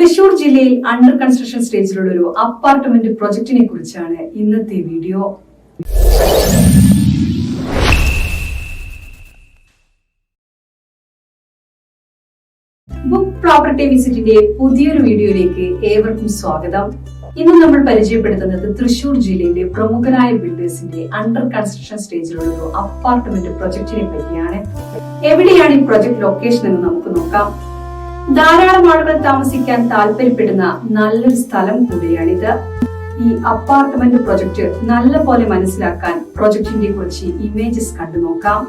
തൃശൂർ ജില്ലയിൽ under construction സ്റ്റേജിലുള്ള ഒരു apartment പ്രൊജക്ടിനെ കുറിച്ചാണ് ഇന്നത്തെ വീഡിയോ. ബുക്ക് പ്രോപ്പർട്ടി വിസിറ്റിന്റെ പുതിയൊരു വീഡിയോയിലേക്ക് ഏവർക്കും സ്വാഗതം. ഇന്ന് നമ്മൾ പരിചയപ്പെടുത്തുന്നത് തൃശൂർ ജില്ലയിലെ പ്രമുഖരായ ബിൽഡേഴ്സിന്റെ അണ്ടർ കൺസ്ട്രക്ഷൻ സ്റ്റേജിലുള്ള ഒരു അപ്പാർട്ട്മെന്റ് പ്രൊജക്ടിനെ പറ്റിയാണ്. എവിടെയാണ് ഈ പ്രൊജക്ട് ലൊക്കേഷൻ എന്ന് നമുക്ക് നോക്കാം. ധാരാളം ആളുകൾ താമസിക്കാൻ താല്പര്യപ്പെടുന്ന നല്ലൊരു സ്ഥലം കൂടിയാണിത്. ഈ അപ്പാർട്ട്മെന്റ് പ്രൊജക്ട് നല്ല പോലെ മനസ്സിലാക്കാൻ പ്രൊജക്ടിന്റെ കുറച്ച് ഇമേജസ് കണ്ടു നോക്കാം.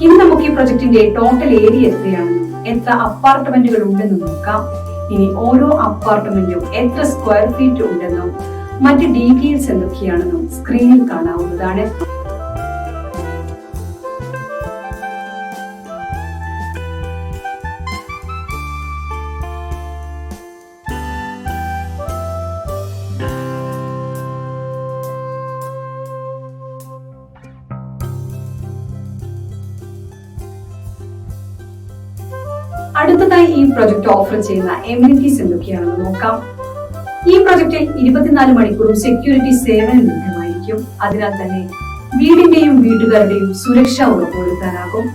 ഇനി നമുക്ക് ഈ പ്രൊജക്ടിന്റെ ടോട്ടൽ ഏരിയ എത്രയാണെന്നും എത്ര അപ്പാർട്ട്മെന്റുകൾ ഉണ്ടെന്നും നോക്കാം. ഇനി ഓരോ അപ്പാർട്ട്മെന്റും എത്ര സ്ക്വയർ ഫീറ്റ് ഉണ്ടെന്നും മറ്റ് ഡീറ്റെയിൽസ് എന്തൊക്കെയാണെന്നും സ്ക്രീനിൽ കാണാവുന്നതാണ്. അടുത്തതായി ഈ പ്രൊജക്ട് ഓഫർ ചെയ്യുന്ന എമിനിറ്റീസ് എന്തൊക്കെയാണെന്ന് നോക്കാം. ഈ പ്രൊജക്റ്റിൽ 24 മണിക്കൂറും സെക്യൂരിറ്റി സേവനം ലഭ്യമായിരിക്കും. അതിനാൽ തന്നെ വീടിന്റെയും വീട്ടുകാരുടെയും സുരക്ഷ ഉറപ്പുവരുത്താനാകും.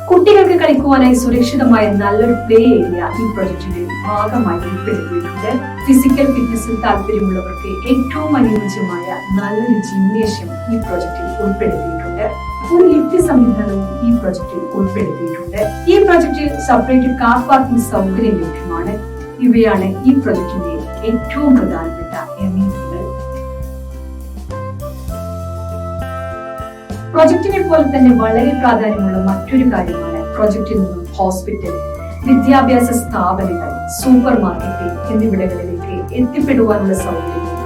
കുട്ടികൾക്ക് കളിക്കുവാനായി സുരക്ഷിതമായ നല്ലൊരു പ്ലേ ഏരിയ ഈ പ്രൊജക്ടിന്റെ ഭാഗമായി ഉൾപ്പെടുത്തിയിട്ടുണ്ട്. ഫിസിക്കൽ ഫിറ്റ്നസിൽ താല്പര്യമുള്ളവർക്ക് ഏറ്റവും അനുയോജ്യമായ നല്ലൊരു ജിംനേഷ്യം ഈ പ്രൊജക്ടിൽ ഉൾപ്പെടുത്തിയിട്ടുണ്ട്. ഒരു ലിഫ്റ്റ് സംവിധാനവും ഈ പ്രൊജക്ടിൽ ഉൾപ്പെടുത്തിയിട്ടുണ്ട്. ഈ പ്രൊജക്ടിൽ സെപ്പറേറ്റ് കാർ പാർക്കിംഗ് സൗകര്യം ലഭ്യമാണ്. ഇവയാണ് ഈ പ്രൊജക്ടിന്റെ ഏറ്റവും പ്രധാനപ്പെട്ട എമിനിറ്റികൾ. പ്രൊജക്ടിനെ പോലെ തന്നെ വളരെ പ്രാധാന്യമുള്ള മറ്റൊരു കാര്യമാണ് പ്രൊജക്ടിൽ നിന്നും ഹോസ്പിറ്റൽ, വിദ്യാഭ്യാസ സ്ഥാപനങ്ങൾ, സൂപ്പർ മാർക്കറ്റ് എന്നിവിടങ്ങളിലേക്ക് എത്തിപ്പെടുവാനുള്ള സൗകര്യവും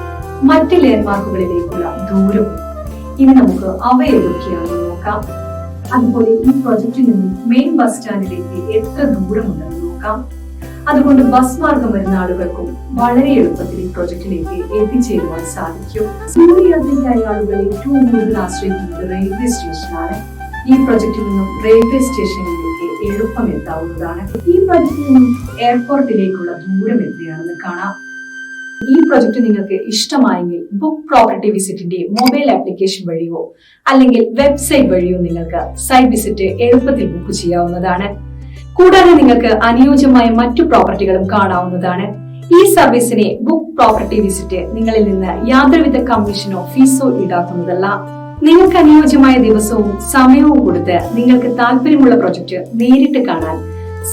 മറ്റ് ലാൻഡ്മാർക്കുകളിലേക്കുള്ള ദൂരവും. ഇനി നമുക്ക് അവ ഏതൊക്കെയാണെന്ന് നോക്കാം. അതുപോലെ ഈ പ്രൊജക്റ്റിൽ നിന്നും മെയിൻ ബസ് സ്റ്റാൻഡിലേക്ക് എത്ര ദൂരമുണ്ടെന്ന് നോക്കാം. അതുകൊണ്ട് ബസ് മാർഗം വരുന്ന ആളുകൾക്കും വളരെ എളുപ്പത്തിൽ ഈ പ്രൊജക്റ്റിലേക്ക് എത്തിച്ചേരുവാൻ സാധിക്കും. ദൂരയാത്രയ്ക്കായ ആളുകൾ ഏറ്റവും കൂടുതൽ ആശ്രയിക്കുന്നത് റെയിൽവേ സ്റ്റേഷനാണ്. ഈ പ്രൊജക്റ്റിൽ നിന്നും റെയിൽവേ സ്റ്റേഷനിലേക്ക് എളുപ്പം എത്താവുന്നതാണ്. ഈ പ്രൊജക്റ്റിൽ നിന്നും എയർപോർട്ടിലേക്കുള്ള ദൂരം എത്രയാണെന്ന് കാണാം. ഈ പ്രൊജക്ട് നിങ്ങൾക്ക് ഇഷ്ടമായെങ്കിൽ ബുക്ക് പ്രോപ്പർട്ടി വിസിറ്റിന്റെ മൊബൈൽ ആപ്ലിക്കേഷൻ വഴിയോ അല്ലെങ്കിൽ വെബ്സൈറ്റ് വഴിയോ നിങ്ങൾക്ക് സൈറ്റ് വിസിറ്റ് എളുപ്പത്തിൽ ബുക്ക് ചെയ്യാവുന്നതാണ്. കൂടാതെ നിങ്ങൾക്ക് അനുയോജ്യമായ മറ്റു പ്രോപ്പർട്ടികളും കാണാവുന്നതാണ്. ഈ സർവീസിനെ ബുക്ക് പ്രോപ്പർട്ടി വിസിറ്റ് നിങ്ങളിൽ നിന്ന് യാതൊരുവിധ കമ്മീഷനോ ഫീസോ ഈടാക്കുന്നതല്ല. നിങ്ങൾക്ക് അനുയോജ്യമായ ദിവസവും സമയവും കൊടുത്ത് നിങ്ങൾക്ക് താല്പര്യമുള്ള പ്രൊജക്ട് നേരിട്ട് കാണാൻ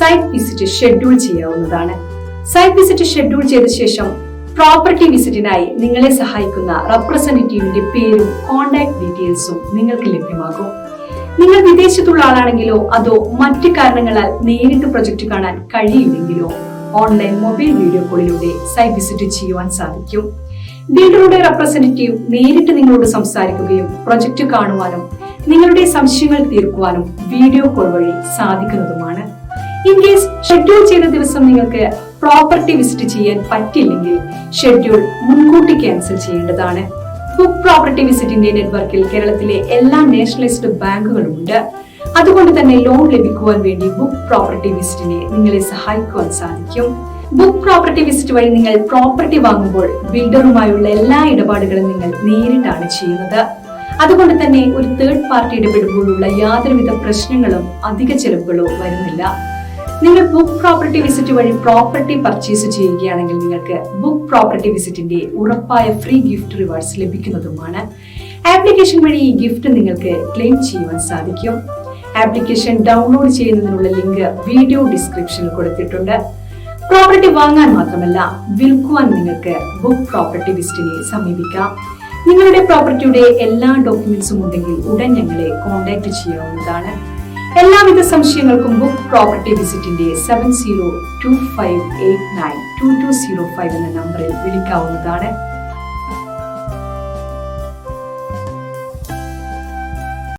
സൈറ്റ് വിസിറ്റ് ഷെഡ്യൂൾ ചെയ്യാവുന്നതാണ്. സൈറ്റ് വിസിറ്റ് ഷെഡ്യൂൾ ചെയ്ത ശേഷം പ്രോപ്പർട്ടി വിസിറ്റിനായി നിങ്ങളെ സഹായിക്കുന്ന റെപ്രസെന്റേറ്റീവിന്റെ പേരും കോൺടാക്ട് ഡീറ്റെയിൽസും നിങ്ങൾക്ക് ലഭ്യമാകും. നിങ്ങൾ വിദേശത്തുള്ള ആളാണെങ്കിലോ അതോ മറ്റു കാരണങ്ങളാൽ നേരിട്ട് പ്രൊജക്ട് കാണാൻ കഴിയില്ലെങ്കിലോ ഓൺലൈൻ മൊബൈൽ വീഡിയോ കോളിലൂടെ സൈറ്റ് വിസിറ്റ് ചെയ്യുവാൻ സാധിക്കും. ബിൽഡറുടെ റെപ്രസെന്റേറ്റീവ് നേരിട്ട് നിങ്ങളോട് സംസാരിക്കുകയും പ്രൊജക്ട് കാണുവാനും നിങ്ങളുടെ സംശയങ്ങൾ തീർക്കുവാനും വീഡിയോ കോൾ വഴി സാധിക്കുന്നതുമാണ്. ഇൻ കേസ് ഷെഡ്യൂൾ ചെയ്ത ദിവസം നിങ്ങൾക്ക് പ്രോപ്പർട്ടി വിസിറ്റ് ചെയ്യാൻ പറ്റില്ലെങ്കിൽ ഷെഡ്യൂൾ മുൻകൂട്ടി ക്യാൻസൽ ചെയ്യേണ്ടതാണ്. ബുക്ക് പ്രോപ്പർട്ടി വിസിറ്റിന്റെ നെറ്റ്വർക്കിൽ കേരളത്തിലെ എല്ലാ നാഷണലൈസ്ഡ് ബാങ്കുകളുമുണ്ട്. അതുകൊണ്ട് തന്നെ ലോൺ ലഭിക്കുവാൻ വേണ്ടി ബുക്ക് പ്രോപ്പർട്ടി വിസിറ്റിനെ നിങ്ങളെ സഹായിക്കുവാൻ സാധിക്കും. ബുക്ക് പ്രോപ്പർട്ടി വിസിറ്റ് വഴി നിങ്ങൾ പ്രോപ്പർട്ടി വാങ്ങുമ്പോൾ ബിൽഡറുമായുള്ള എല്ലാ ഇടപാടുകളും നിങ്ങൾ നേരിട്ടാണ് ചെയ്യുന്നത്. അതുകൊണ്ട് തന്നെ ഒരു തേർഡ് പാർട്ടി ഇടപെടുമ്പോഴുള്ള യാതൊരുവിധ പ്രശ്നങ്ങളും അധിക ചെലവുകളോ വരുന്നില്ല. നിങ്ങൾ ബുക്ക് പ്രോപ്പർട്ടി വിസിറ്റ് വഴി പ്രോപ്പർട്ടി പർച്ചേസ് ചെയ്യുകയാണെങ്കിൽ നിങ്ങൾക്ക് ബുക്ക് പ്രോപ്പർട്ടി വിസിറ്റിന്റെ ഉറപ്പായ ഫ്രീ ഗിഫ്റ്റ് റിവാർഡ്സ് ലഭിക്കുന്നതുമാണ്. ആപ്ലിക്കേഷൻ വഴി ഈ ഗിഫ്റ്റ് നിങ്ങൾക്ക് ക്ലെയിം ചെയ്യുവാൻ സാധിക്കും. ആപ്ലിക്കേഷൻ ഡൗൺലോഡ് ചെയ്യുന്നതിനുള്ള ലിങ്ക് വീഡിയോ ഡിസ്ക്രിപ്ഷനിൽ കൊടുത്തിട്ടുണ്ട്. പ്രോപ്പർട്ടി വാങ്ങാൻ മാത്രമല്ല വിൽക്കുവാൻ നിങ്ങൾക്ക് ബുക്ക് പ്രോപ്പർട്ടി വിസിറ്റിനെ സമീപിക്കാം. നിങ്ങളുടെ പ്രോപ്പർട്ടിയുടെ എല്ലാ ഡോക്യുമെന്റ്സും ഉണ്ടെങ്കിൽ ഉടൻ ഞങ്ങളെ കോൺടാക്ട് ചെയ്യാവുന്നതാണ്. എല്ലാവിധ സംശയങ്ങൾക്കും ബുക്ക് പ്രോപ്പർട്ടി വിസിറ്റിന്റെ 70 2589 2205 എന്ന നമ്പറിൽ വിളിക്കാവുന്നതാണ്.